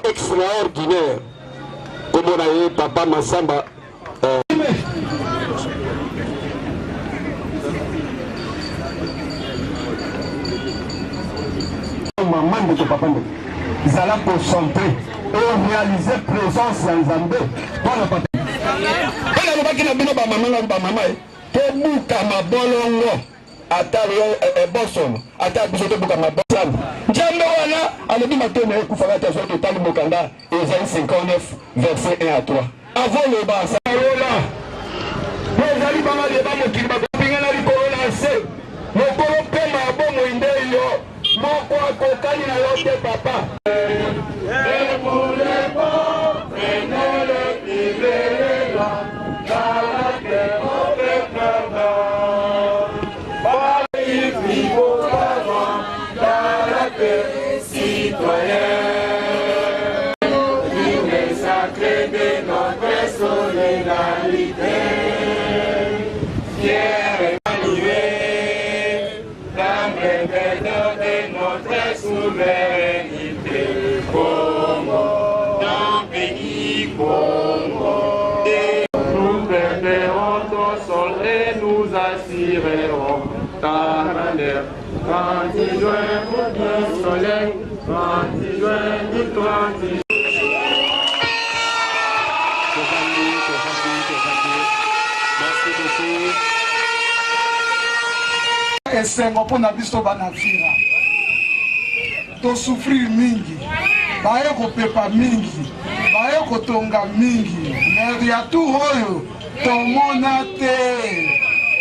Extraordinaire. Comme on a eu Papa Massamba. Maman de papa, ils allaient concentrer et réaliser présence en Zambé. Voilà, papa. Boson, ata bisoto buka mabasan. Njambe wana alobi matone kufaka ta soto tali mokanda Esaïe 59 verset 1 à 3. Avant le bas ça rola. Ezali bama de ba mokili ba pinga na likolo na se. Mokolo pe mabo moinde yo. Moko akokani na yo te papa. Quand il joint le soleil, quand il joint le soleil. Merci beaucoup. Et c'est mon point d'avis sur Banafira. To souffrir mingi, baye ko pepa mingi, baye ko tonga mingi, mais ya tout hoyo, ton monate.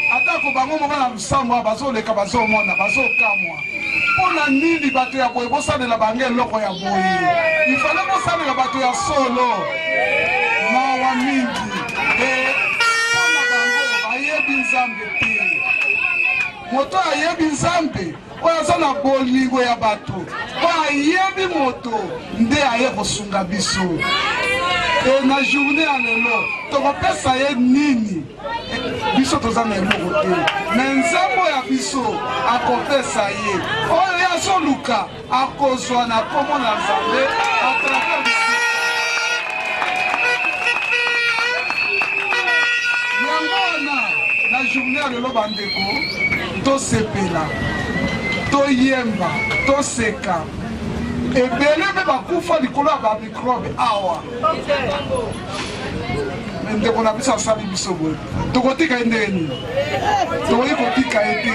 Atako bango mona msamwa bazoleka bazomona bazokamwa pona nini bato ya boye bosalela bange loko ya boye ifale bosalela bato ya solo mawa mingi pona bango bayebi nzambe te moto ayebi nzambe oyo aza na bolingo ya bato po ayebi moto nde aye kosunga biso na journée ya lelo tokopesa ye nini biso toza na eloko te me nzambo ya biso akopesa ye oyo azoluka azoluka akozwa na kombo na Nzambe à travers yango wana na journée ya lelo bandeko tosepela toyemba toseka ebele mpe bakufa likolo ya bamikrobe awa ndeko na biso asali biso boye tokotika ye ndenge nini tokoki kotika ye te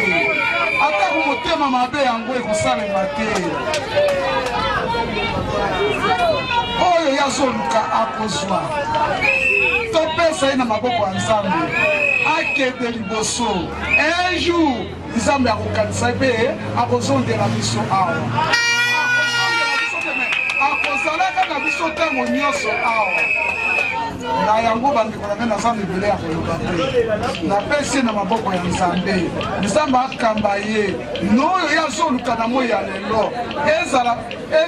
ata motema mabe yango ekosalema te oyo yazoluka akozwa topesa ye na maboko ya Nzambe akende liboso un jour Nzambe akokanisa mpe akozondela biso awa akozalaka na biso ntango nyonso awa na yango bandeko na ngai naza mibele ya koloba te napesi na maboko ya Nzambe Nzambe akamba ye noyo ye azoluka na moi ya lelo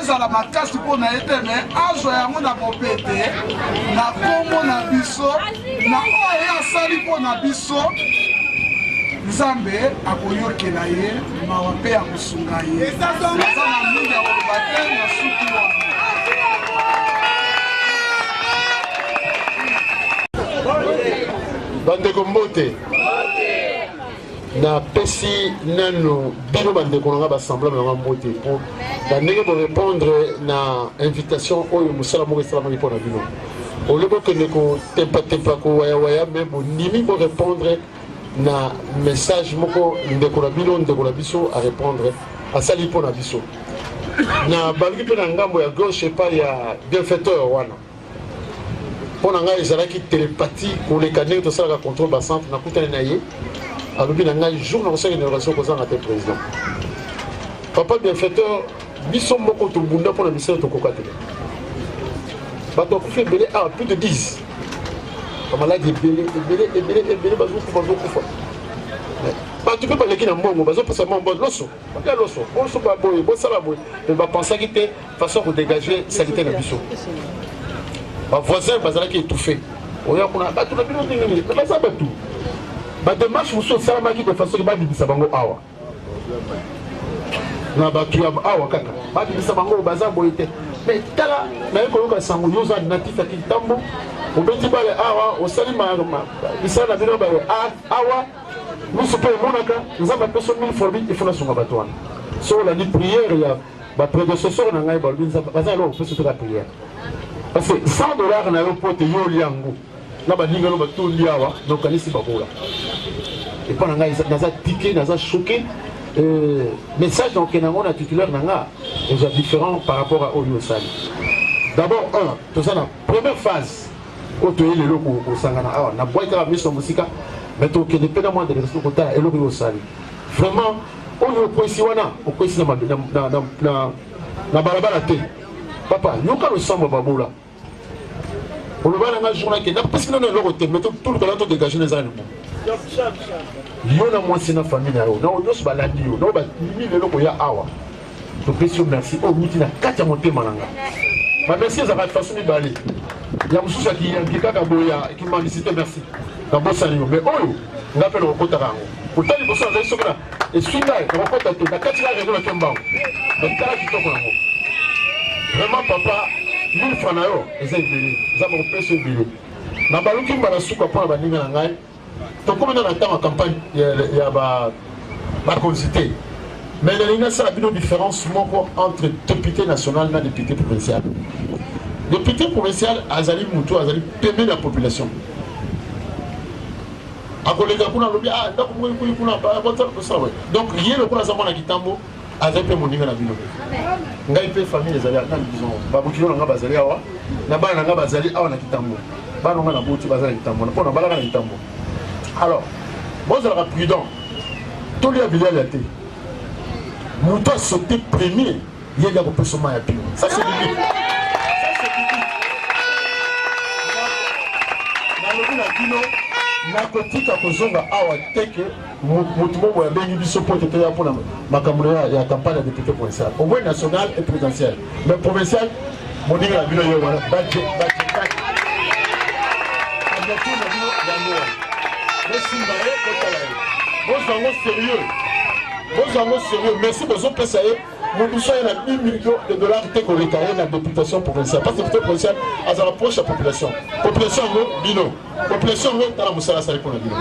ezala makasi mpo na ye te me azwa yango na bopete na kombo na biso na oyo ye asali mpo na biso Nzambe akoyokela ye mawa mpe akosunga ye naza na mingi ya koloba te na suki wana bandeko mbote na pesi nano bino bandeko nanga bassemblable nanga mbote po bandenge borépondre na invitation oyo mosala moko esalamaki mpo na bino ole bokende kotempa kowayawaya me bonimi borépondre na message moko ndeko na bino ndeko na biso arépondre asali mpo na biso na baluki mpe na ngambo ya gauche epai ya bienfaiteur wana mpo na ngai ezalaki télépathie koleka ndenge tosalaka contrôle bacentre nakutani na ye alobi na ngai jour na kosala inauguration kozanga te président papa bienfaiteur biso moko tobunda mpo na misala tokoka te bato bakufi ebele awa plus de 10 bamaladi ebele bazokufa bato mpe baleki na mbongo bazopesa mbongo loso balia loso baboye bosala boye me bapensaki te façon kodégage salite na biso bavoisin bazalaki étouffé oya kuna bato na bino ndenge nini baza bato badémarche mosusu esalamaki de façon ke babimisa bango awa na bato ya awa kaka babimisa bango baza boye te mais tala naye koyoka sango yo oza natif ya kitambo obeti bale awa osali misala na bino baye awa miso mpe emonaka nzambe apeso 1000 forbi ifuna sunga bato wana so olandi prière ya baprédécesseur na ngai balobi nzambe baza eloko opeso toka prière parce que $100 na yo pote yo liango na baninga no bato liawa donc anisi babola et pas na ngai naza tiqué naza choqué message donc nango na titulaire nanga est différent par rapport à Oyo Sali. D'abord tout ça na première phase oto yele loko osangana awa na boîte la mission musika mais to ke dependa moins de resto kota eloko yo Sali. Vraiment Oyo kwesi wana okwesi na balabala te. Papa, yoka le samba babola. On le voit dans la journée qui est là parce que nous avons le mais tout le temps on dégage les animaux. Yo na moi c'est na famille na yo. Na on se balade yo. Na ba ni le loko ya awa. Donc merci. Oh muti na katia monter malanga. Ma merci ça va façon de balé. Ya mususu qui kaka boya qui m'a dit merci. Na bossa yo mais oyo ngapela okota rango. Pourtant bossa za sokona. Et swinga ko okota te na katia réseau na kemba. Donc kala kitoko nango. Vraiment papa 1000 francs na yo eza ebele eza bakopesa ebele na baluki mbala suka mpona baninga na ngai tokomena na ntango ya campagne ya bakonzi te mais nalingi asala bino différence moko entre député national na député provincial. Député provincial azali mutu azali pembeni ya population akoleka kuna alobi ndako moyi kuna kosala donc ye lokola aza mwana kitambo avec le moninga na bino ngai pe famille ezali na disons babukilo na nga bazali awa na bana nga bazali awa na kitambo bana nga na boti bazali kitambo na pona balaka na kitambo alors moi je la prudent to lia bilal ya te muto a sauté premier yega ko peso ma ya pio ça c'est biblique na lobi na bino na kotika kozonga awa teke mutu mobo ya bengi biso pote te ya pona makambo ya campagne ya député provincial au moins national et présidentiel mais provincial moninga na bino yo wana budget abiatu na bino yango mais simba ye kotala ye bozango sérieux Vous en sérieux, merci beaucoup. Nous sommes à 1 million de dollars qui ont été dans la députation provinciale. Parce que la députation provinciale, elle approche la population. Population, bino. Population, dans la moussala, ça répond à bino.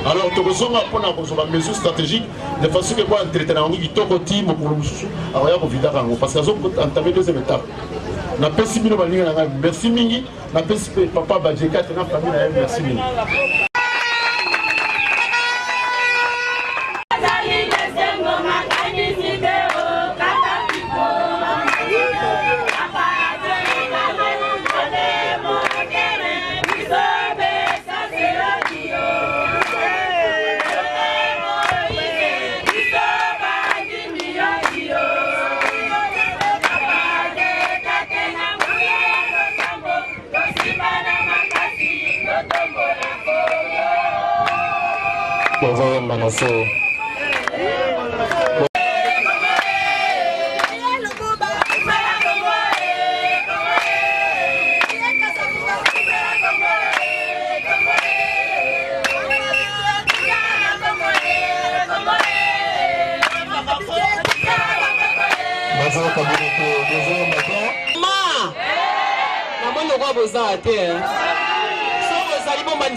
Alors, nous avons des mesures stratégiques de façon que nous entretenons qui sont au team pour le moussou. Alors, il y a un vidéo parce que nous avons entamé la deuxième étape. Nous avons fait merci Mingi. Nous avons fait papa Badjeka, nous avons fait merci Mingi.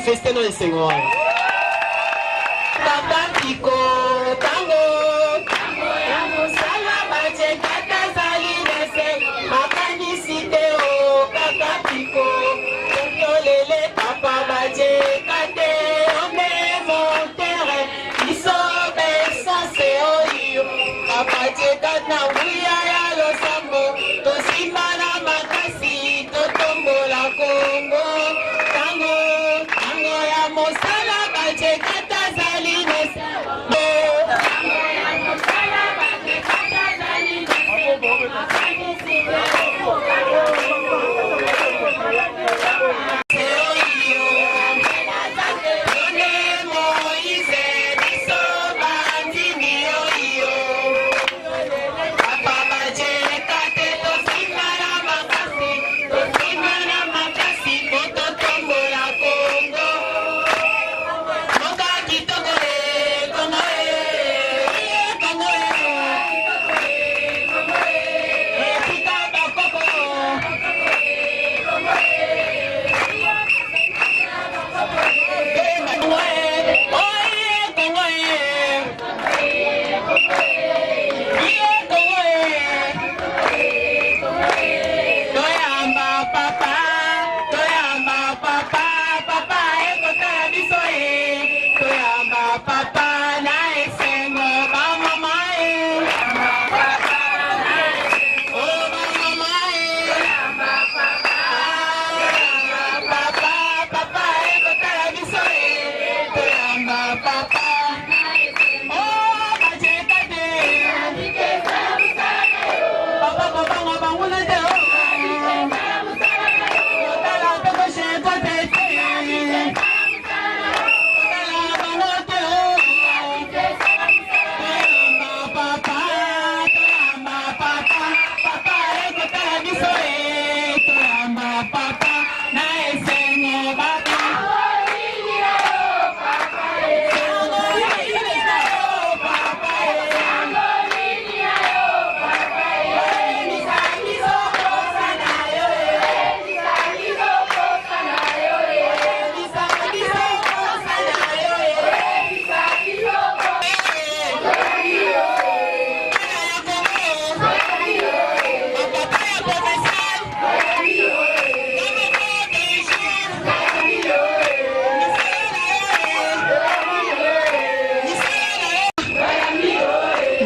manifester dans les Seigneur. Papa Pico, tango, ya musala bache kata zali nese, makanisite o Papa Pico, lele papa bache kate, ome montere, iso besa se oyo, papa che kata wuya ya lo sambo, to simana makasi, to tombo la Congo. Mosala bache kata zali nese Mosala bache kata zali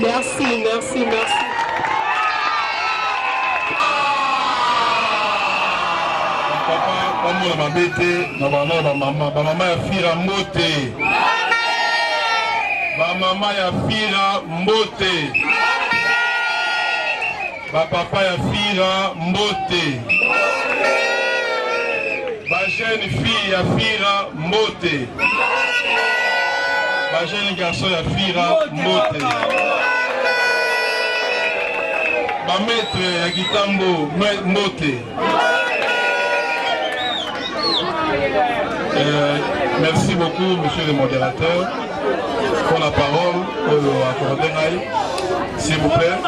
Merci. Papa, comme on m'a bêté, maman ya fira mbote. Maman ya fira mbote. Papa ya fira mbote. Ba jeune fille ya fira mbote. Ba jeune garçon ya fira mbote. Ba maître ya Gitambo mbote. Merci beaucoup, monsieur le modérateur. pour la parole accordée, s'il vous plaît.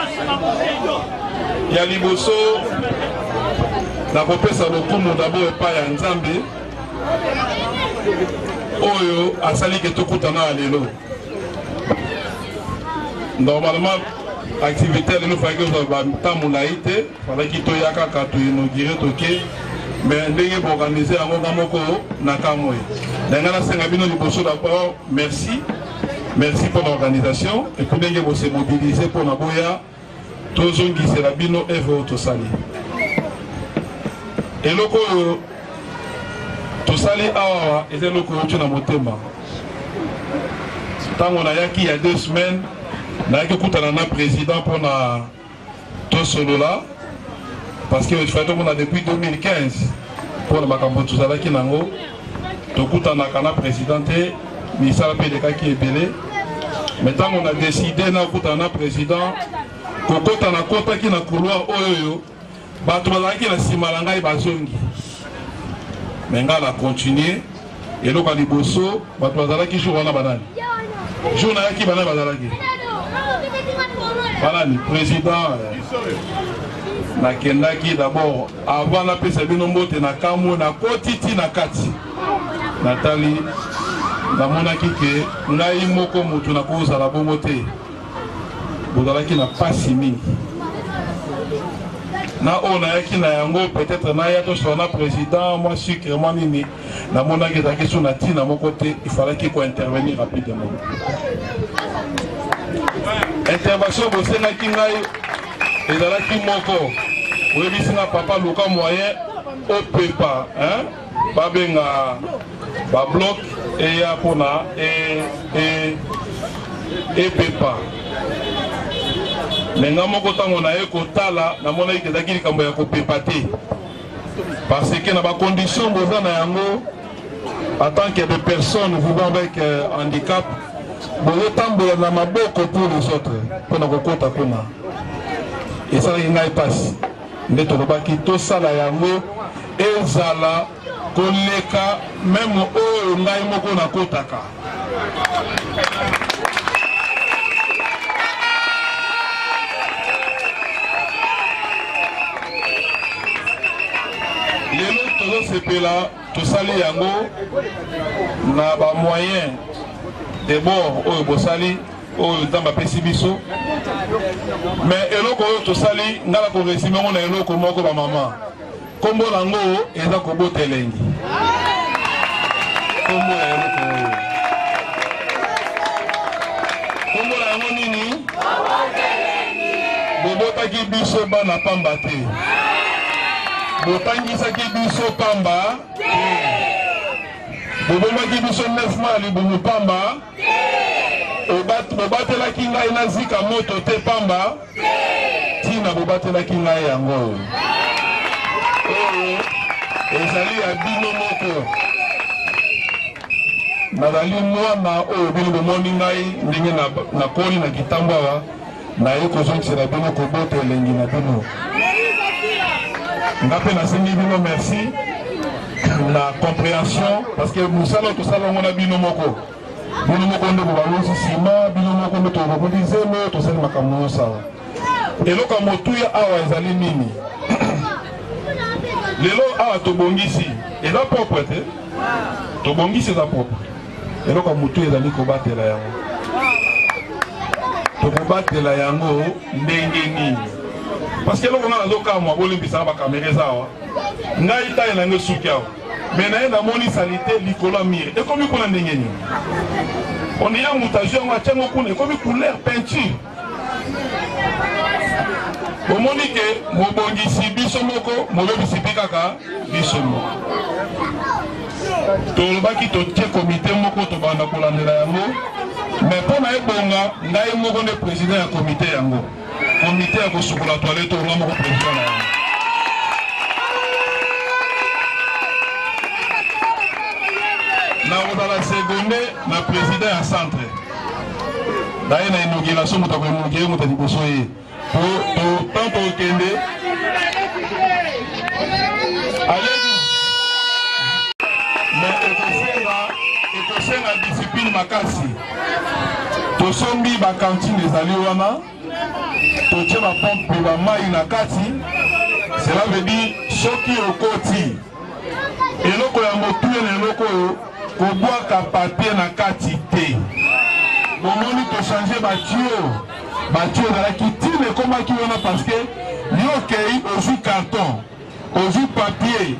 Il y a Liboso, la popesa lokumu d'abord et pas ya Nzambe. Oyo asali ke tokutana alelo. Normalement, activité de nous faire que nous avons tamoulaïté, fallait qu'il y ait un peu inauguré toké, mais ndenge pour organiser un moko nakamwe. Ndengana sengabino liboso d'abord, merci pour l'organisation et pour ndenge pour se mobiliser pour naboya tozon qui sera bino evo to sali. Et loko to sali awa et loko tu na motema. Tant on a yaki il y a 2 semaines. Je suis un président pour tout solo là parce que depuis 2015 pour le Macambo tout ça qui nango tout un présidenté mais ça fait des cas qui est belé maintenant on a décidé na un président kokota na kota qui na couloir oyo bato bazaki na simalanga bazongi mais ngala continuer et lo ka liboso bato bazalaki jour wana banani jour na yaki bana bazalaki. Voilà le président Nakendaki d'abord avant la paix c'est bien nombreux na Kamu na Kotiti na Kati Nathalie na monaki ke ngai moko mutu na koza la bongote bodalaki na pasi mingi na ona yaki na yango peut-être na ya to sona président moi sucre moi nini na monaki ta question na tina mon côté il fallait qu'il intervenir rapidement. Intervention au Sénat Kingaï et dans la Kimoko. Vous avez vu papa Luka moyen au PEPA, hein? Babenga, bloc et Yapona et PEPA. Mais nous avons un kotala, nous avons un PEPAté. Parce que dans la condition en tant que des personnes vivant avec handicap, Boyo tambola na maboko pour les autres pour na kokota kuna et ça il n'a pas ndeto lobaki to sala yango ezala koleka même oyo ngai moko na kotaka lelo tozo sepela to sali yango na ba moyen de bord au Bosali, au Damba Pessibiso. Mais eloko to sali, ngala ko resime on eloko moko ba maman. Kombo lango eza ko botelengi. Kombo eloko. Kombo lango nini? Botelengi. Bobota ki biso bana pamba te. Botangisa ki biso pamba. Boboma ki biso 9 mali bomu pamba. Bobatela ki ngai na zika moto te pamba. Tina bobatela ki ngai yango. Ezali ya bino moko. Nazali mwana oyo bino bomoni ngai ndenge na koli na kitambo awa na ye kozongisela bino kobota elengi na bino. Ngape nasengi bino merci. La compréhension parce que nous allons tout ça on a bino moko nde balozi sima bino moko nde to bolize no to sali makambo sawa eloko motuya awa ezali nini lelo awa to bongisi eza propre te to bongisi eza propre eloko motuya ezali ko batela yango to ko batela yango ndenge nini parce que eloko ngana zoka mwa bolimbisa ba kamera sawa ngai taye na ngesuki awa mais na enda moni salite likolo mire et comme kuna ndengeni on est en mutation wa tchango kuna comme couleur peinture au monique mobongisi biso moko mobebisi pikaka biso moko to lobaki to tie comité moko to banda kolandela yango mais pona ebonga ngai moko ne président ya comité yango comité ya kosukula toilette on moko président na yango. Dans la seconde, le président est centre. D'ailleurs, il y a une inauguration qui est inaugurée pour tant pour Kende. Mais il faut la discipline makasi. tosombi bakantine ezali wana totie bapompe bamai na kati. Cela veut dire soki okoti eloko ya motuye na eloko oyo kobwaka papier na kati te. Bomoni tochange batio ezalaki tine ekomaki wana parce que yo okei ozwi carton ozwi papier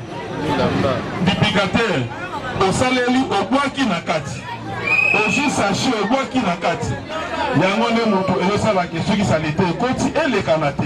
duplicateur osaleli obwaki na kati ozwi sachet obwaki na kati yango nde moto ezosalaka soki salite ekoti elekana te.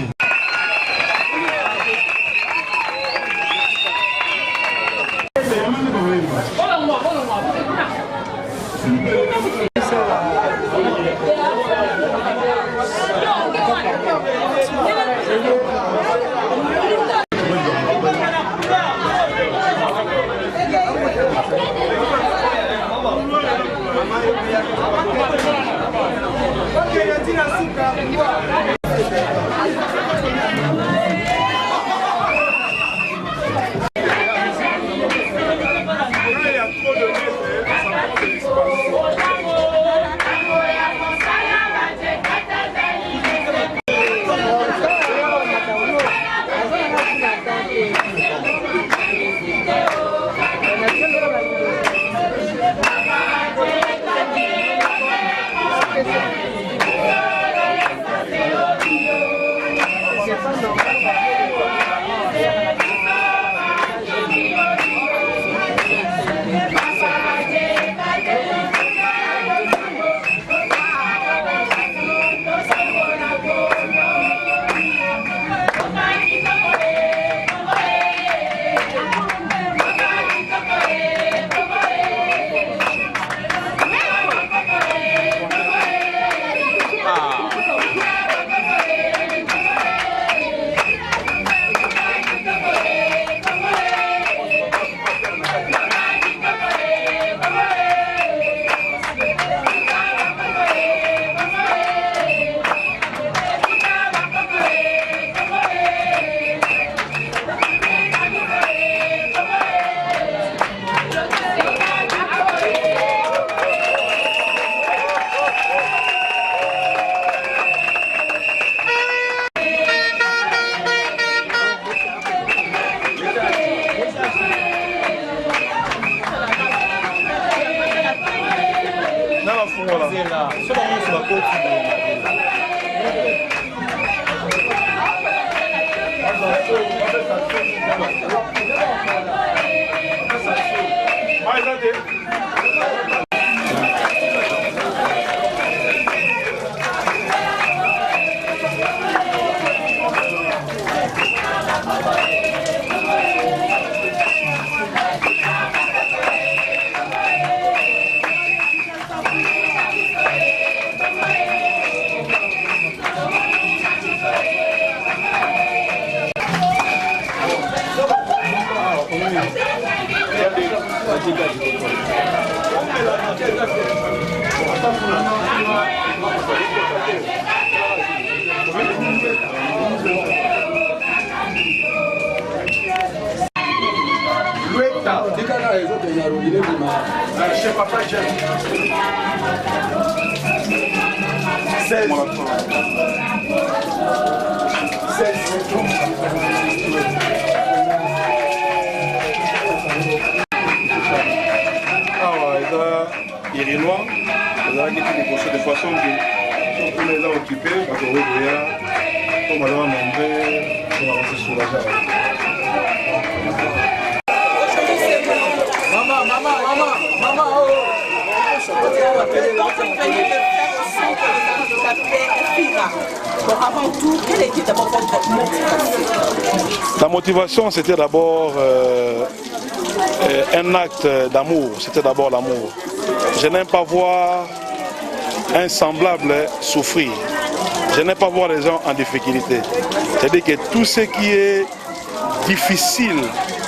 La motivation, c'était d'abord un acte d'amour, c'était d'abord l'amour. Je n'aime pas voir un semblable souffrir. Je n'aime pas voir les gens en difficulté. C'est-à-dire que tout ce qui est difficile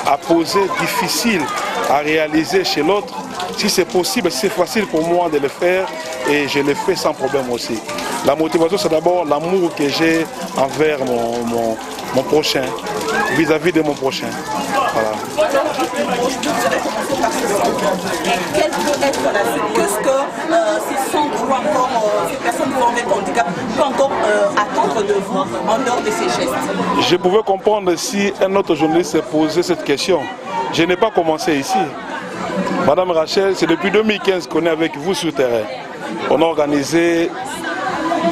à poser, difficile à réaliser chez l'autre, si c'est possible, si c'est facile pour moi de le faire, et je le fais sans problème aussi. La motivation, c'est d'abord l'amour que j'ai envers mon prochain, vis-à-vis de mon prochain. Voilà. Quel être là? Qu'est-ce que ces centres ou encore ces personnes vivant avec handicap peuvent encore attendre de vous en dehors de ces gestes? Je pouvais comprendre si un autre journaliste s'est posé cette question. Je n'ai pas commencé ici. Madame Rachel, c'est depuis 2015 qu'on est avec vous sur terrain. On a organisé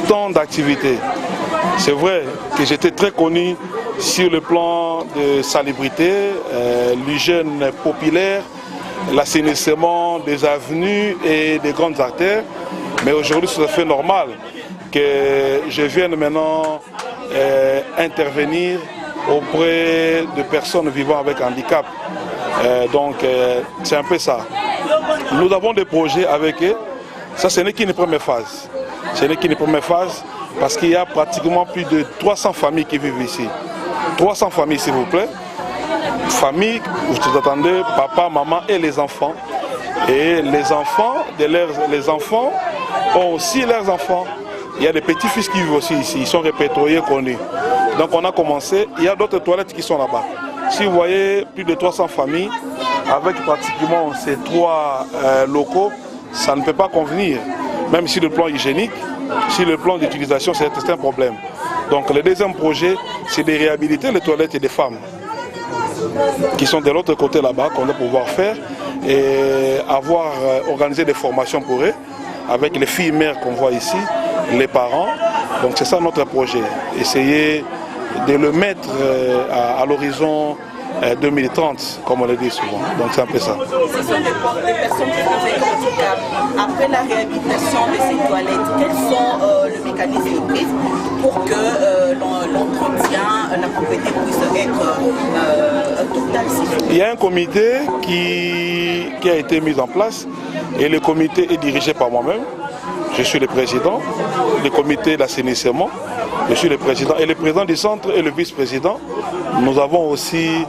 tant d'activités. C'est vrai que j'étais très connu sur le plan de salubrité, l'hygiène populaire, l'assainissement des avenues et des grandes artères. Mais aujourd'hui, c'est fait normal que je vienne maintenant intervenir auprès de personnes vivant avec handicap. Donc c'est un peu ça. Nous avons des projets avec eux. Ça, ce n'est qu'une première phase. Ce n'est qu'une première phase parce qu'il y a pratiquement plus de 300 familles qui vivent ici. 300 familles, s'il vous plaît. Familles, vous attendez, papa, maman et les enfants. Et les enfants ont aussi leurs enfants. Il y a des petits-fils qui vivent aussi ici. Ils sont répertoriés, connus. Donc on a commencé. Il y a d'autres toilettes qui sont là-bas. Si vous voyez plus de 300 familles, avec pratiquement ces 3 locaux, ça ne peut pas convenir. Même sur le plan hygiénique, sur le plan d'utilisation, c'est un problème. Donc le deuxième projet, c'est de réhabiliter les toilettes des femmes qui sont de l'autre côté là-bas, qu'on va pouvoir faire et avoir organisé des formations pour eux, avec les filles mères qu'on voit ici, les parents. Donc c'est ça notre projet, essayer de le mettre à l'horizon 2030, comme on le dit souvent. Donc c'est un peu ça. Ce sont des personnes qui ont avec handicap. Après la réhabilitation de ces toilettes, quels sont les mécanismes pris pour que l'entretien, la propriété puisse être totale? Il y a un comité qui a été mis en place et le comité est dirigé par moi-même. Je suis le président du comité d'assainissement. Je suis le président et le président du centre et le vice-président. Nous avons aussi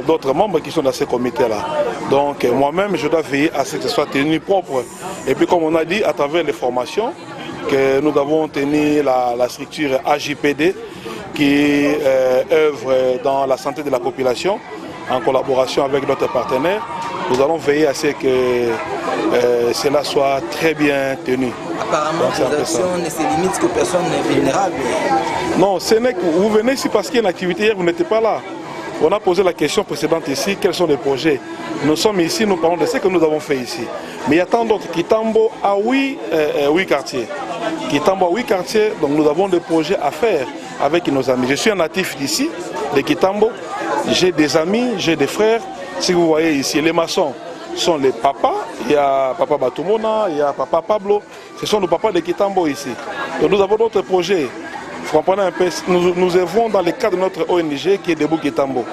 d'autres membres qui sont dans ce comité-là. Donc moi-même, je dois veiller à ce que ce soit tenu propre. Et puis comme on a dit, à travers les formations, que nous avons tenu la structure AJPD qui œuvre dans la santé de la population en collaboration avec notre partenaire. Nous allons veiller à ce que cela soit très bien tenu. Apparemment, vos actions ne se limitent qu'aux personnes vulnérables. Non, ce n'est que vous venez ici parce qu'il y a une activité hier, vous n'étiez pas là. On a posé la question précédente ici, quels sont les projets? Nous sommes ici, nous parlons de ce que nous avons fait ici. Mais il y a tant d'autres. Kitambo a 8 quartiers. Kitambo a 8 quartiers, donc nous avons des projets à faire avec nos amis. Je suis un natif d'ici, de Kitambo. J'ai des amis, j'ai des frères. Si vous voyez ici, les maçons sont les papas. Il y a papa Batumona, il y a papa Pablo. Ce sont nos papas de Kitambo ici. Donc nous avons d'autres projets. Vous comprenez un peu, nous œuvrons dans le cadre de notre ONG qui est Debout Kitambo.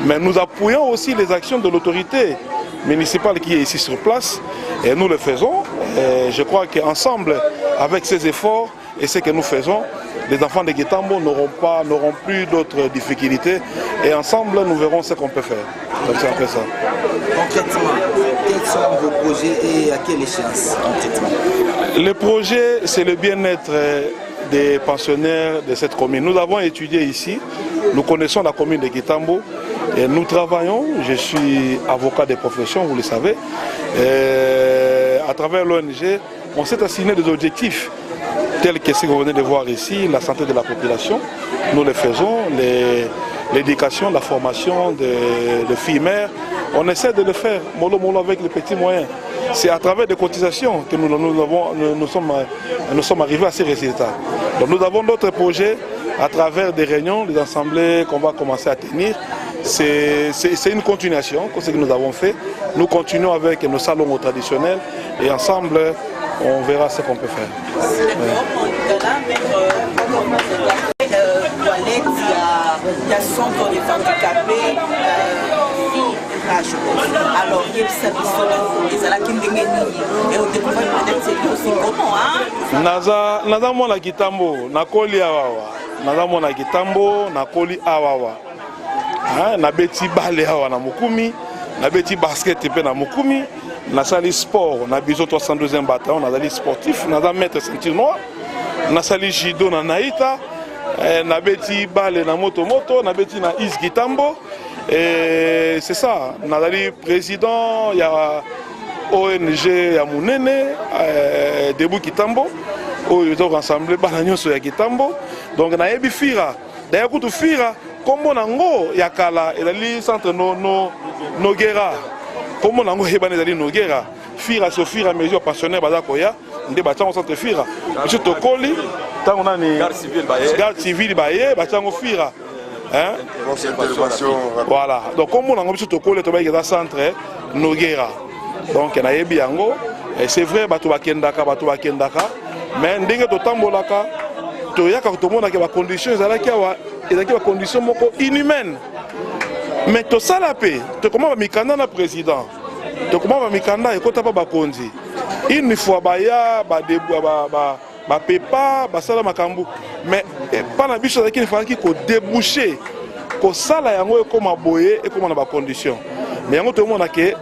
Mais nous appuyons aussi les actions de l'autorité municipale qui est ici sur place. Et nous le faisons. Et je crois qu'ensemble, avec ces efforts et ce que nous faisons, les enfants de Kitambo n'auront plus d'autres difficultés. Et ensemble, nous verrons ce qu'on peut faire. Donc c'est un peu ça. Concrètement, quels sont vos projets et à quelle échéance concrètement? Le projet, c'est le bien-être des pensionnaires de cette commune. Nous avons étudié ici, nous connaissons la commune de Kitambo et nous travaillons, je suis avocat de profession, vous le savez, et à travers l'ONG, on s'est assigné des objectifs tels que ce que vous venez de voir ici, la santé de la population, nous le faisons, l'éducation, la formation de filles mères, on essaie de le faire mollo mollo avec les petits moyens. C'est à travers des cotisations que nous sommes arrivés à ces résultats. Donc nous avons d'autres projets à travers des réunions, des assemblées qu'on va commencer à tenir. C'est une continuation de ce que nous avons fait. Nous continuons avec nos salons traditionnels et ensemble, on verra ce qu'on peut faire. Il y a centre des handicapés, alors il y a naza mona Kitambo nakoli awawa naza mona Kitambo nakoli awawa na beti bale awa na mukumi na beti basket pe na mukumi nasali sport na biso 312e bataillon nazali sportif naza maître ceinture noire nasali judo na naita na beti bale na moto na beti na is Kitambo. Et c'est ça, nazali président, il y a ONG ya Munene, Debout Kitambo, où ils ont rassemblé Banagnoso ya Kitambo. Donc, na yebi Fira. D'ailleurs, quand Fira, comme on a un yakala, il a le centre Noguera. Comme on a un hebane Noguera, Fira, c'est au fur et à mesure passionné Badakoya, on débattant au centre Fira. Monsieur Tokoli, tant on a une garde civile, bâtiment au Fira. Voilà. Donc, comme on a un Tokoli, on a un centre Noguera. Donc, il y a un biango. C'est vrai, Batouba Kendaka, mais ndenge to tambolaka, to yaka to mona ke ba conditions ezalaki ba conditions moko inhumaines. Mais to salapé, to comment ba mikanda na président. To comment ba mikanda ekota pa ba konzi. Une fois baya ba debu ba pepa ba sala makambu. Mais pas na biso ezalaki fallaki ko déboucher, ko sala yango ekoma boye ekoma na ba conditions. Mais yango to mona ke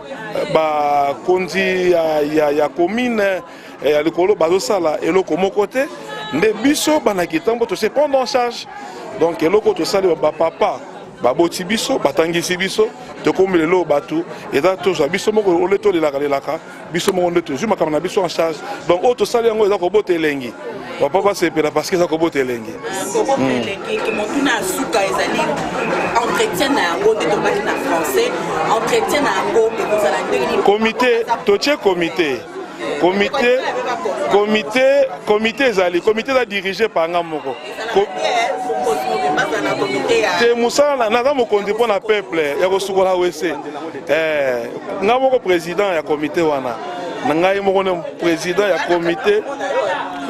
ba konzi ya commune ya likolo bazosala eloko mokote nde biso bana Kitambo to se prendre en charge. Donc eloko to sala ba papa ba boti biso batangisi biso to komelo batu eza to za biso moko oleto lelaka biso moko nde to zuma kama na biso en charge. Donc auto sala yango eza ko bote elengi ba papa se pela parce que eza ko bote elengi ko bote elengi ke motuna suka ezali entretien na yango de tobaki na français entretien na yango ke kozala ndenge comité to tie comité ezali comité est dirigé par Ngamoko. C'est Moussa na mokonzi pour na peuple ya kosukola wese. Ngamoko président ya comité wana. Ngai moko président ya comité.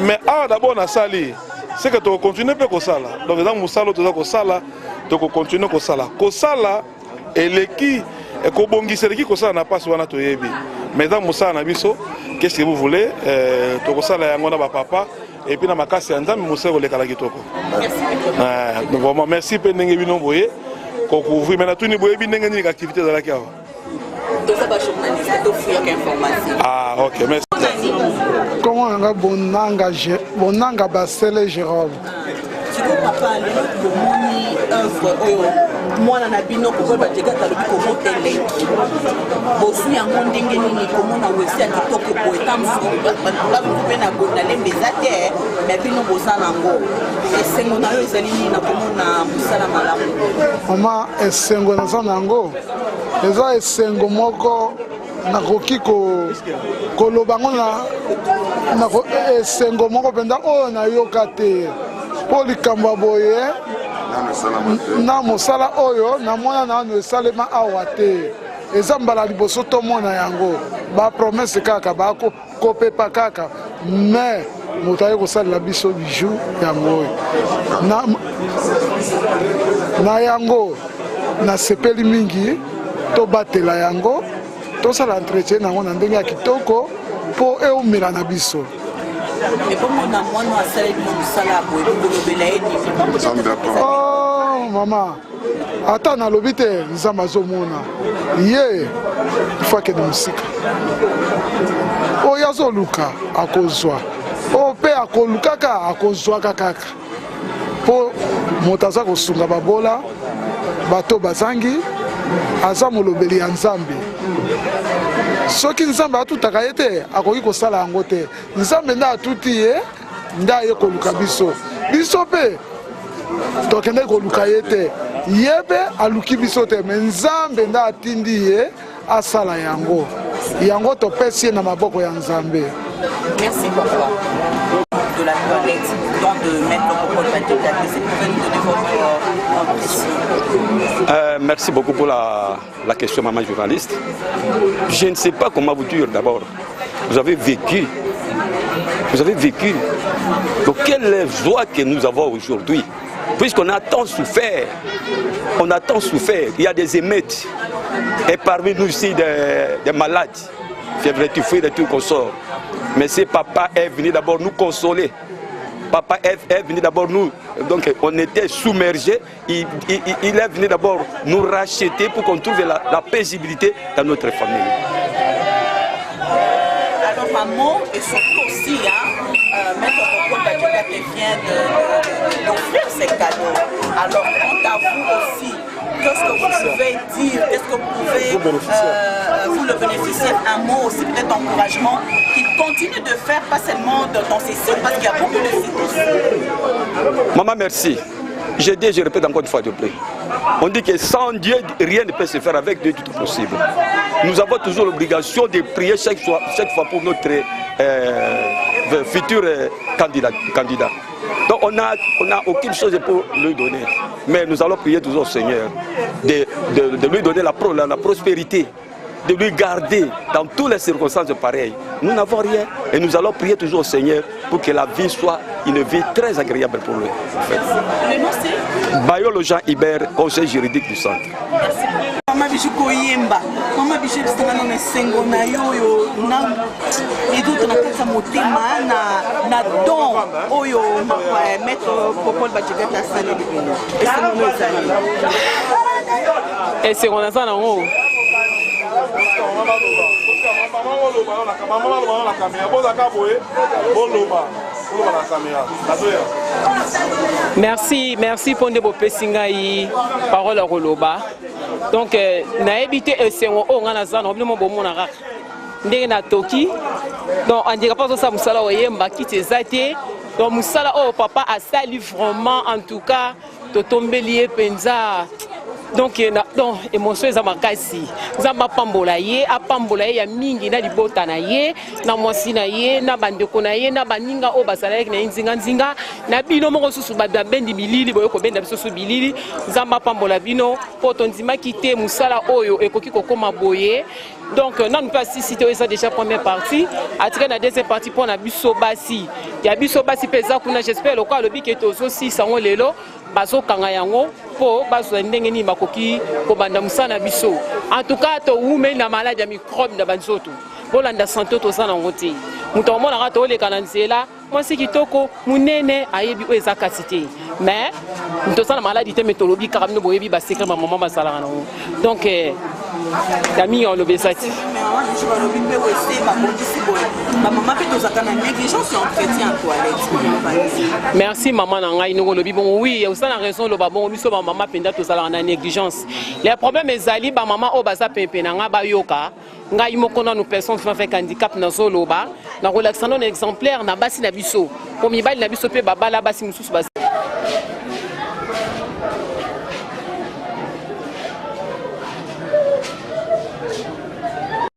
Mais d'abord na sali, c'est que tu continuer pe ko sala. Donc dans Moussa lo to ko sala, to continuer ko sala. Ko sala eleki e ko bongiseleki ko sala na passe wana to yebi. Mais dans Moussa na biso qu'est-ce que vous voulez? Papa et puis dans ma casse, on a vraiment merci pour nous envoyer. Mais tout niveau une activité dans la cave. Ah ok merci. Comment on a bon engagé, bon engagé Jérôme. Papa, moi na bino ko ba jega ta ko motele bosu ya ndenge nini ko mona wesi akitoko ko etamsu ba ko na gonda lembezate mais bino bosana ngo esengo na yo ezali ni na ko mona musala malamu mama esengo na sana ngo eza esengo moko na koki ko lobango na ko esengo moko penda o na yokate polikamba boye na mosala oyo na mona na no salema awate ezambala liboso to mona yango ba promesse kaka ba ko pepa kaka mais motaye ko sala biso bijou yango na yango na sepeli mingi to batela yango to sala entretien nango na ndenge ya kitoko po eumela na biso. Oh maman, attends na lobite nzamba zomona ye fois que de musique o yazo luka akozwa o pe akoluka ka akozwa kaka po motaza kosunga babola bato bazangi aza molobeli ya nzambe soki nzambe atutaka ye te akoki kosala yango te nzambe nde atuti ye nde aye koluka biso mpe tokende koluka ye te ye mpe aluki biso te me nzambe nde atindi ye asala yango topesi ye na maboko ya nzambe. Merci beaucoup de la toilette, donc de mettre le propos de c'est pour nous donner votre impression. Merci beaucoup pour la question, maman journaliste. Je ne sais pas comment vous dire d'abord. Vous avez vécu. Donc quelle joie que nous avons aujourd'hui. Puisqu'on a tant souffert. Il y a des émeutes. Et parmi nous ici, des malades. Fièvre typhoïde et tout qu'on sort. Mais c'est papa est venu d'abord nous consoler. Papa est venu d'abord nous. Donc on était submergés. Il est venu d'abord nous racheter pour qu'on trouve la paisibilité dans notre famille. Alors maman et surtout aussi, Maître Kokon Badjika vient d'offrir ces cadeaux. Alors quant à vous aussi, qu'est-ce que vous pouvez dire, qu'est-ce que vous pouvez, vous le bénéficiaire, un mot aussi peut-être d'encouragement, qu'il continue de faire, pas seulement dans ces sites, parce qu'il y a beaucoup de sites aussi. Maman, merci. Je dis, je répète encore une fois de plus. On dit que sans Dieu, rien ne peut se faire, avec Dieu, tout est possible. Nous avons toujours l'obligation de prier chaque fois pour notre futur candidat. Donc on n'a aucune chose pour lui donner. Mais nous allons prier toujours au Seigneur de lui donner la prospérité, de lui garder dans toutes les circonstances pareilles. Nous n'avons rien et nous allons prier toujours au Seigneur pour que la vie soit une vie très agréable pour lui. En fait. Le nom c'est Bayolo Jean Hibert, conseiller juridique du centre. Maman Bijou Koyemba, Maman Bijou Bisangano na sengo na yo na edoto na kasa motema na don oyo maître Popol Bachigata Sane Libino. Et c'est qu'on a ça en haut. Merci pour de Pessingaï, parole à Roloba. Donc, na évité c'est on a ça, on a mon bon monara. Na Toki, donc on dirait pas ça, Moussala Oyemba qui t'es zate. Donc Moussala oh papa a sali vraiment en tout cas, de tomber lié penza. Donc émotion za makasi za mapambola ye apambola ye ya mingi na libota na ye na mwasi na ye na bandeko na ye na baninga o basala na nzinga nzinga na bino moko susu ba bendi bilili boyo ko benda biso bilili za mapambola bino poto ndima kite musala oyo ekoki kokoma boye. Donc non pas si citer ça déjà première partie atika na deuxième partie pour na biso basi ya biso basi peza kuna j'espère le quoi le biketo aussi sango lelo bazo kanga yango po bazo ndenge ni makoki ko banda musana biso en tout cas to wume na maladie ya microbe na banzoto bolanda santé to sana ngoti muto mona ka to le kananzela moi c'est kitoko munene ayebi o ezakatité mais muto sana maladie te metolobi karamno boyebi ba secret maman basala na donc Camille on l'obésati. Merci maman nangai nous lobi bon oui vous avez raison le babon biso ba maman penda to sala na négligence. Les problèmes ezali ba maman o baza pempe na nga ba yoka ngai moko na nous personnes avec handicap na zoloba na relaxation exemplaire na basi na biso. Pour mibali na biso pe baba la basi mususu basi